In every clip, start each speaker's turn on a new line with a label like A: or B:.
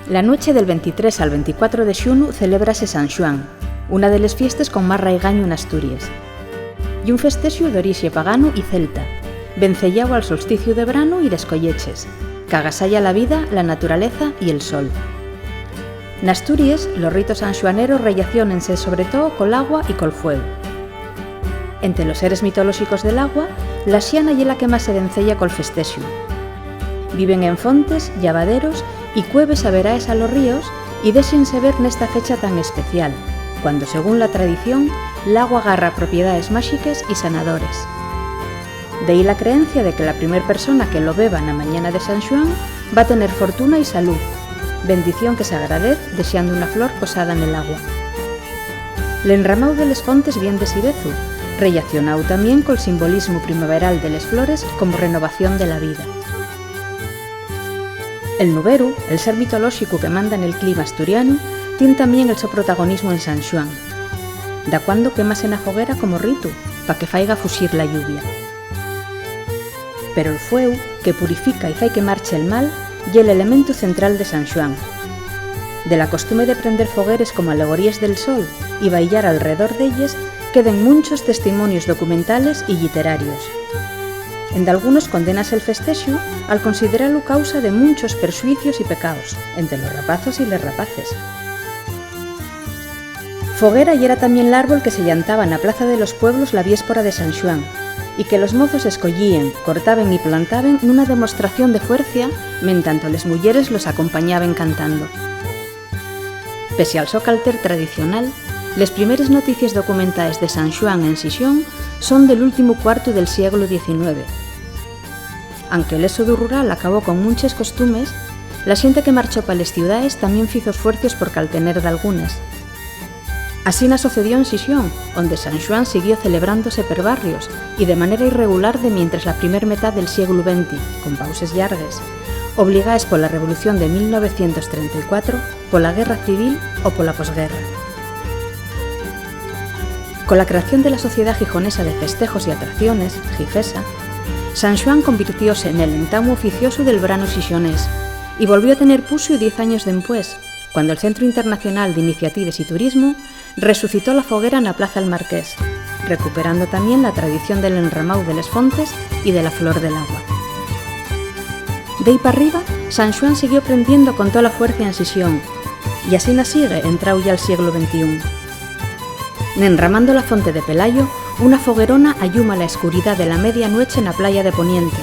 A: La noche del 23 al 24 de xunu celébrase San Xoán, unha deles fiestes con máis raigaño en Asturias. E un festexo de orixe pagano e celta, vencellao al solsticio de verano e les colleches, que agasalla la vida, la naturaleza y el sol. En Asturias, los ritos sanxuaneros relaciónense sobre todo col agua y col fuego. Entre los seres mitolóxicos del agua, la xiana é la que máis se vencella col festexo. Viven en fontes, llavaderos y cueves a veraes a los ríos y déxense ver nesta fecha tan especial, cuando, según la tradición, el agua agarra propiedades máxicas y sanadores. De ahí la creencia de que la primer persona que lo beba na mañana de San Xoán va a tener fortuna y salud, bendición que se agradece deseando una flor posada en el agua. L'enramau de les fontes vien de Sibezu, relacionado también col simbolismo primaveral de les flores como renovación de la vida. El nuberu, el ser mitolóxico que manda en el clima asturiano, tiene también el so protagonismo en San Xoán. Da cuando quémase na foguera como ritu, pa que faiga fuxir la lluvia. Pero el fueu, que purifica y fai que marche el mal, ye el elemento central de San Xoán. De la costumbre de prender fogueres como alegorías del sol y bailar alrededor d'elles, queden muchos testimonios documentales y literarios. En algunos condenas el festexo al considerarlo causa de muchos perjuicios y pecados, entre los rapazos y les rapaces. Foguera y era también el árbol que se llantaba en la plaza de los pueblos la víspora de San Xoán, y que los mozos escollían, cortaban y plantaban en una demostración de fuerza, mentanto les mulleres los acompañaban cantando. Pese al so calter tradicional, les primeres noticias documentales de San Xoán en Xixón son del último cuarto del siglo XIX. Aunque el éxodo rural acabó con muchas costumes, la xente que marchó pa les ciudades también fizo esfuerzos por caltener de algunas. Así na sucedió en Xixón, onde San Xoán siguió celebrándose per barrios y de manera irregular de mientras la primer metad del siglo XX, con pauses llargues, obligadas pola Revolución de 1934, pola Guerra Civil o pola posguerra. Con la creación de la Sociedad Gijonesa de Festejos y Atracciones, Gifesa, San Xoán convirtióse en el entamo oficioso del verano xixonés y volvió a tener puxo 10 años después, cuando el Centro Internacional de Iniciativas y Turismo resucitó la foguera en la Plaza del Marqués, recuperando también la tradición del enramau de les fontes y de la flor del agua. De ahí para arriba, San Xoán siguió prendiendo con toda la fuerza en Xixón, y así na sigue entrau ya al siglo XXI. Enramando la fonte de Pelayo, una foguerona alluma la escuridad de la medianoche en la playa de Poniente,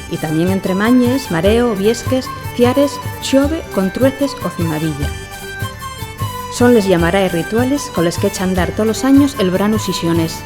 A: y también entre Mañes, Mareo, Viesques, Ciares, Xove, Contrueces o Cimavilla. Son les llamaraes rituales con les que echa andar todos los años el verano xixonés,